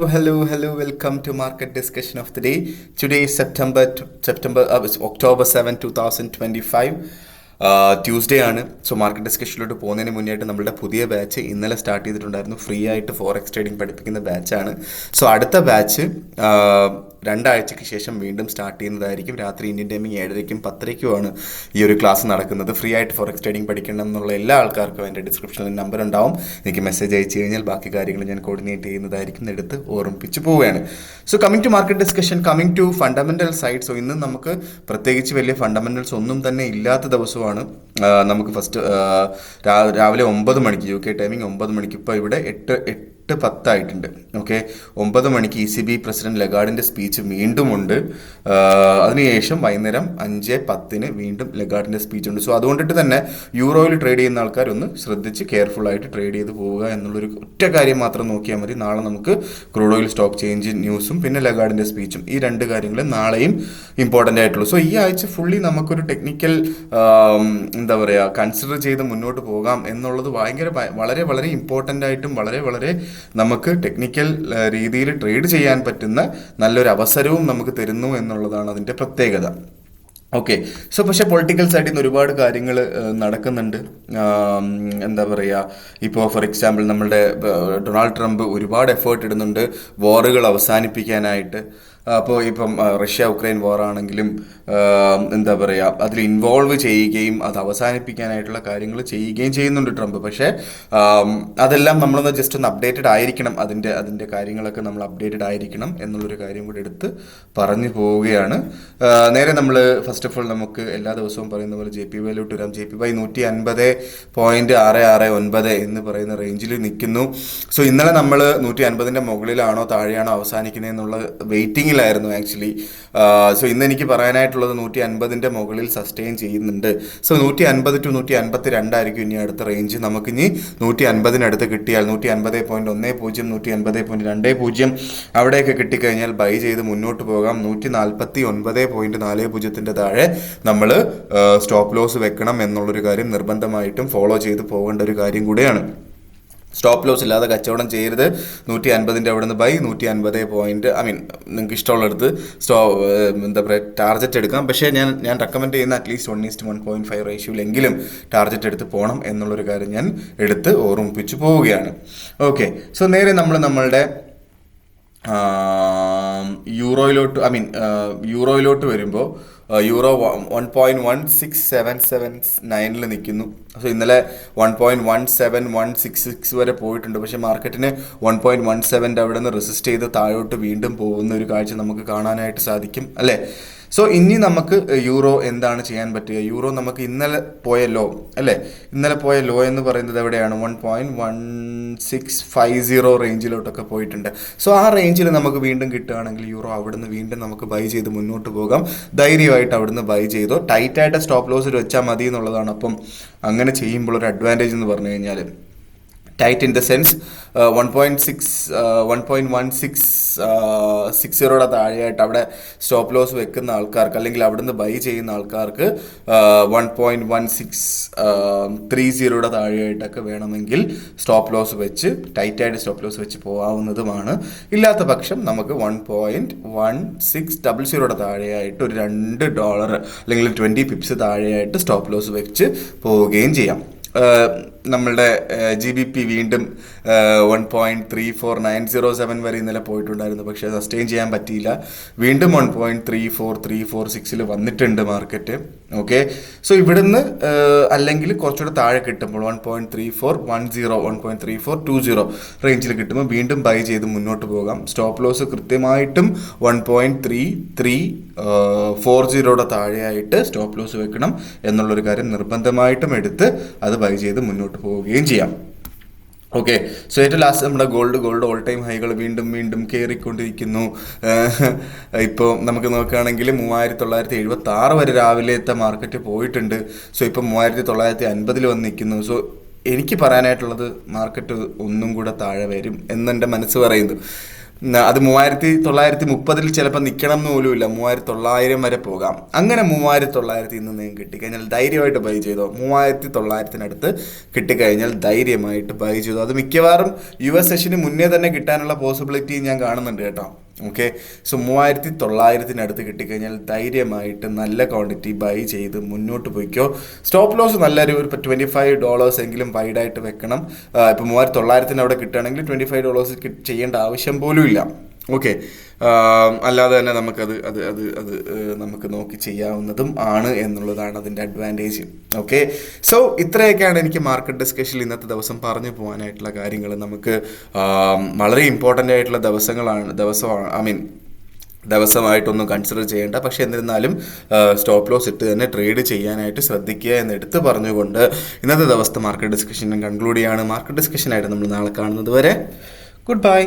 Hello. Welcome to market discussion of the day. Today is October 7, 2025. Tuesday ആണ്. So market ഡിസ്കഷനിലോട്ട് പോകുന്നതിന് മുന്നേയായിട്ട് നമ്മളുടെ പുതിയ batch ഇന്നലെ സ്റ്റാർട്ട് ചെയ്തിട്ടുണ്ടായിരുന്നു. ഫ്രീ ആയിട്ട് ഫോറക്സ് ട്രേഡിംഗ് പഠിപ്പിക്കുന്ന ബാച്ചാണ്. സോ അടുത്ത ബാച്ച് രണ്ടാഴ്ചയ്ക്ക് ശേഷം വീണ്ടും സ്റ്റാർട്ട് ചെയ്യുന്നതായിരിക്കും. രാത്രി ഇന്ത്യൻ ടൈമിംഗ് 7:30ക്കും 10:30ക്കുമാണ് ഈ ഒരു ക്ലാസ് നടക്കുന്നത്. ഫ്രീ ആയിട്ട് ഫോറക്സ് ട്രേഡിംഗ് പഠിക്കണം എന്നുള്ള എല്ലാ ആൾക്കാർക്കും എൻ്റെ ഡിസ്ക്രിപ്ഷനിൽ നമ്പർ ഉണ്ടാവും. എനിക്ക് മെസ്സേജ് അയച്ചു കഴിഞ്ഞാൽ ബാക്കി കാര്യങ്ങൾ ഞാൻ കോർഡിനേറ്റ് ചെയ്യുന്നതായിരിക്കും. എടുത്ത് ഓർമ്മിപ്പിച്ച് പോവുകയാണ്. So coming to market discussion, coming to fundamental side. So ഇന്ന് നമുക്ക് പ്രത്യേകിച്ച് വലിയ ഫണ്ടമെൻ്റൽസ് ഒന്നും തന്നെ ഇല്ലാത്ത ദിവസമാണ്. നമുക്ക് ഫസ്റ്റ് രാവിലെ 9 മണിക്ക് UK ടൈമിംഗ് 9 മണിക്ക്, ഇപ്പോൾ ഇവിടെ 8:10 ഓക്കെ. 9 മണിക്ക് ECB പ്രസിഡന്റ് ലഗാർഡിൻ്റെ സ്പീച്ച് വീണ്ടും ഉണ്ട്. അതിനുശേഷം വൈകുന്നേരം 5:10 വീണ്ടും ലഗാർഡിൻ്റെ സ്പീച്ച് ഉണ്ട്. സോ അതുകൊണ്ടിട്ട് തന്നെ യൂറോയിൽ ട്രേഡ് ചെയ്യുന്ന ആൾക്കാർ ഒന്ന് ശ്രദ്ധിച്ച് കെയർഫുള്ളായിട്ട് ട്രേഡ് ചെയ്ത് പോവുക എന്നുള്ളൊരു ഒറ്റ കാര്യം മാത്രം നോക്കിയാൽ മതി. നാളെ നമുക്ക് ക്രൂഡ് ഓയിൽ സ്റ്റോക്ക് ചേഞ്ച് ന്യൂസും പിന്നെ ലഗാർഡിൻ്റെ സ്പീച്ചും, ഈ രണ്ട് കാര്യങ്ങളും നാളെയും ഇമ്പോർട്ടൻ്റ് ആയിട്ടുള്ളൂ. സോ ഈ ആഴ്ച ഫുള്ളി നമുക്കൊരു ടെക്നിക്കൽ കൺസിഡർ ചെയ്ത് മുന്നോട്ട് പോകാം എന്നുള്ളത് വളരെ വളരെ ഇമ്പോർട്ടൻ്റ് ആയിട്ടും വളരെ നമുക്ക് ടെക്നിക്കൽ രീതിയിൽ ട്രേഡ് ചെയ്യാൻ പറ്റുന്ന നല്ലൊരു അവസരവും നമുക്ക് തരുന്നു എന്നുള്ളതാണ് അതിൻ്റെ പ്രത്യേകത. ഓക്കെ. സോ പക്ഷേ പൊളിറ്റിക്കൽ സൈഡിൽ നിന്ന് ഒരുപാട് കാര്യങ്ങൾ നടക്കുന്നുണ്ട്. ഇപ്പോൾ ഫോർ എക്സാമ്പിൾ നമ്മളുടെ ഡൊണാൾഡ് ട്രംപ് ഒരുപാട് എഫേർട്ട് ഇടുന്നുണ്ട് വാറുകൾ അവസാനിപ്പിക്കാനായിട്ട്. അപ്പോൾ ഇപ്പം റഷ്യ ഉക്രൈൻ വാറാണെങ്കിലും അതിൽ ഇൻവോൾവ് ചെയ്യുകയും അത് അവസാനിപ്പിക്കാനായിട്ടുള്ള കാര്യങ്ങൾ ചെയ്യുകയും ചെയ്യുന്നുണ്ട് ട്രംപ്. പക്ഷേ അതെല്ലാം നമ്മളൊന്ന് ജസ്റ്റ് ഒന്ന് അപ്ഡേറ്റഡ് ആയിരിക്കണം. അതിൻ്റെ കാര്യങ്ങളൊക്കെ നമ്മൾ അപ്ഡേറ്റഡ് ആയിരിക്കണം എന്നുള്ളൊരു കാര്യം കൂടി എടുത്ത് പറഞ്ഞു പോവുകയാണ്. നേരെ നമ്മൾ ഫസ്റ്റ് ഓഫ് ഓൾ നമുക്ക് എല്ലാ ദിവസവും പറയുന്ന പോലെ JPYയിലോട്ട് വരാം. JPY 150.669 എന്ന് പറയുന്ന റേഞ്ചിൽ നിൽക്കുന്നു. സോ ഇന്നലെ നമ്മൾ 150ൻ്റെ മുകളിലാണോ താഴെയാണോ അവസാനിക്കുന്നത് എന്നുള്ള വെയിറ്റിങ്ങിലായിരുന്നു ആക്ച്വലി. സോ ഇന്ന് എനിക്ക് പറയാനായിട്ടുള്ളത് 150ൻ്റെ മുകളിൽ സസ്റ്റെയിൻ ചെയ്യുന്നുണ്ട്. സോ 150 to 152 ആയിരിക്കും ഇനി അടുത്ത റേഞ്ച്. നമുക്കിനി 150-അടുത്ത് കിട്ടിയാൽ 150.10, 150.20 അവിടെയൊക്കെ കിട്ടിക്കഴിഞ്ഞാൽ ബൈ ചെയ്ത് മുന്നോട്ട് പോകാം. 149.40 താഴെ നമ്മൾ സ്റ്റോപ്പ് ലോസ് വെക്കണം എന്നുള്ളൊരു കാര്യം നിർബന്ധമായിട്ടും ഫോളോ ചെയ്ത് പോകേണ്ട ഒരു കാര്യം കൂടെയാണ്. സ്റ്റോപ്പ് ലോസ് ഇല്ലാതെ കച്ചവടം ചെയ്യരുത്. 150ൻ്റെ അവിടെ നിന്ന് ബൈ, 150 നിങ്ങൾക്ക് ഇഷ്ടമുള്ളടുത്ത് ടാർഗറ്റ് എടുക്കാം. പക്ഷേ ഞാൻ റെക്കമെൻഡ് ചെയ്യുന്ന അറ്റ്ലീസ്റ്റ് 1:1.5 റേഷ്യോയിലെങ്കിലും ടാർഗറ്റ് എടുത്ത് പോകണം എന്നുള്ളൊരു കാര്യം ഞാൻ എടുത്ത് ഓർമ്മിപ്പിച്ച് പോവുകയാണ്. ഓക്കെ. സോ നേരെ നമ്മളുടെ യൂറോയിലോട്ട് വരുമ്പോൾ യൂറോ 1.16779 നിൽക്കുന്നു. സോ ഇന്നലെ 1.17166 വരെ പോയിട്ടുണ്ട്. പക്ഷേ മാർക്കറ്റിന് 1.17 അവിടെ നിന്ന് റെസിസ്റ്റ് ചെയ്ത് താഴോട്ട് വീണ്ടും പോകുന്ന ഒരു കാഴ്ച നമുക്ക് കാണാനായിട്ട് സാധിക്കും, അല്ലേ? സോ ഇനി നമുക്ക് യൂറോ എന്താണ് ചെയ്യാൻ പറ്റുക? യൂറോ നമുക്ക് ഇന്നലെ പോയ ലോ എന്ന് പറയുന്നത് എവിടെയാണ്? 1.1650 റേഞ്ചിലോട്ടൊക്കെ പോയിട്ടുണ്ട്. സോ ആ റേഞ്ചിൽ നമുക്ക് വീണ്ടും കിട്ടുകയാണെങ്കിൽ യൂറോ അവിടുന്ന് വീണ്ടും നമുക്ക് ബൈ ചെയ്ത് മുന്നോട്ട് പോകാം. ധൈര്യമായിട്ട് അവിടുന്ന് ബൈ ചെയ്തോ. ടൈറ്റായിട്ട് സ്റ്റോപ്പ് ലോസിൽ വെച്ചാൽ മതി എന്നുള്ളതാണ്. അപ്പം അങ്ങനെ ചെയ്യുമ്പോൾ ഒരു അഡ്വാൻറ്റേജ് എന്ന് പറഞ്ഞു കഴിഞ്ഞാൽ ടൈറ്റ് ഇൻ ദ സെൻസ് 1.1660 താഴെയായിട്ട് അവിടെ സ്റ്റോപ്പ് ലോസ് വെക്കുന്ന ആൾക്കാർക്ക്, അല്ലെങ്കിൽ അവിടുന്ന് ബൈ ചെയ്യുന്ന ആൾക്കാർക്ക് 1.1630 താഴെയായിട്ടൊക്കെ വേണമെങ്കിൽ സ്റ്റോപ്പ് ലോസ് വെച്ച് ടൈറ്റായിട്ട് സ്റ്റോപ്പ് ലോസ് വെച്ച് പോകാവുന്നതുമാണ്. ഇല്ലാത്ത പക്ഷം നമുക്ക് 1.1600 താഴെയായിട്ട് ഒരു $2 അല്ലെങ്കിൽ 20 പിപ്സ് താഴെയായിട്ട് സ്റ്റോപ്പ് ലോസ് വെച്ച് പോവുകയും ചെയ്യാം. നമ്മളുടെ GBP വീണ്ടും 1.34907 വരെ ഇന്നലെ പോയിട്ടുണ്ടായിരുന്നു. പക്ഷേ സസ്റ്റെയിൻ ചെയ്യാൻ പറ്റിയില്ല. വീണ്ടും 1.34346 വന്നിട്ടുണ്ട് മാർക്കറ്റ്. ഓക്കെ. സോ ഇവിടുന്ന് അല്ലെങ്കിൽ കുറച്ചുകൂടെ താഴെ കിട്ടുമ്പോൾ 1.3410, 1.3420 റേഞ്ചിൽ കിട്ടുമ്പോൾ വീണ്ടും ബൈ ചെയ്ത് മുന്നോട്ട് പോകാം. സ്റ്റോപ്പ് ലോസ് കൃത്യമായിട്ടും 1.3340 താഴെയായിട്ട് സ്റ്റോപ്പ് ലോസ് വെക്കണം എന്നുള്ളൊരു കാര്യം നിർബന്ധമായിട്ടും എടുത്ത് അത് ബൈ ചെയ്ത് മുന്നോട്ട് പോവുകയും ചെയ്യാം. ഓക്കെ. സോ ഏറ്റവും ലാസ്റ്റ് നമ്മുടെ ഗോൾഡ് ഓൾ ടൈം ഹൈകൾ വീണ്ടും കയറിക്കൊണ്ടിരിക്കുന്നു. ഇപ്പോൾ നമുക്ക് നോക്കുകയാണെങ്കിൽ 3976 വരെ രാവിലത്തെ മാർക്കറ്റ് പോയിട്ടുണ്ട്. സോ ഇപ്പോൾ 3950 വന്ന് നിൽക്കുന്നു. സോ എനിക്ക് പറയാനായിട്ടുള്ളത് മാർക്കറ്റ് ഒന്നും കൂടെ താഴെ വരും എന്നെൻ്റെ മനസ്സ് പറയുന്നു. അത് 3930 ചിലപ്പോൾ നിൽക്കണം എന്ന് പോലുമില്ല, 3900 വരെ പോകാം. അങ്ങനെ 3900 ഇന്ന് നിങ്ങൾക്ക് കിട്ടിക്കഴിഞ്ഞാൽ ധൈര്യമായിട്ട് ബൈ ചെയ്തോ. 3900 കിട്ടിക്കഴിഞ്ഞാൽ ധൈര്യമായിട്ട് ബൈ ചെയ്തോ. അത് മിക്കവാറും US സെഷന് മുന്നേ തന്നെ കിട്ടാനുള്ള പോസിബിലിറ്റി ഞാൻ കാണുന്നുണ്ട് കേട്ടോ. ഓക്കെ, സോ 3900 കിട്ടിക്കഴിഞ്ഞാൽ ധൈര്യമായിട്ട് നല്ല ക്വാണ്ടിറ്റി ബൈ ചെയ്ത് മുന്നോട്ട് പോയിക്കോ. സ്റ്റോപ്പ് ലോസ് നല്ലൊരു $25 എങ്കിലും വൈഡായിട്ട് വെക്കണം. ഇപ്പോൾ 3900 അവിടെ കിട്ടുകയാണെങ്കിൽ $25 ചെയ്യേണ്ട ആവശ്യം പോലും ഇല്ല. ഓക്കെ, അല്ലാതെ തന്നെ നമുക്കത് അത് അത് അത് നമുക്ക് നോക്കി ചെയ്യാവുന്നതും ആണ് എന്നുള്ളതാണ് അതിൻ്റെ അഡ്വാൻറ്റേജ്. ഓക്കെ, സോ ഇത്രയൊക്കെയാണ് എനിക്ക് മാർക്കറ്റ് ഡിസ്കഷനിൽ ഇന്നത്തെ ദിവസം പറഞ്ഞു പോകാനായിട്ടുള്ള കാര്യങ്ങൾ. നമുക്ക് വളരെ ഇമ്പോർട്ടൻ്റ് ആയിട്ടുള്ള ദിവസമായിട്ടൊന്നും കൺസിഡർ ചെയ്യേണ്ട, പക്ഷേ എന്നിരുന്നാലും സ്റ്റോപ്പ് ലോസ് ഇട്ട് തന്നെ ട്രേഡ് ചെയ്യാനായിട്ട് ശ്രദ്ധിക്കുക എന്ന് എടുത്ത് പറഞ്ഞുകൊണ്ട് ഇന്നത്തെ ദിവസത്തെ മാർക്കറ്റ് ഡിസ്കഷൻ കൺക്ലൂഡ് ചെയ്യാണ്. മാർക്കറ്റ് ഡിസ്കഷനായിട്ട് നമ്മൾ നാളെ കാണുന്നത് വരെ ഗുഡ് ബൈ.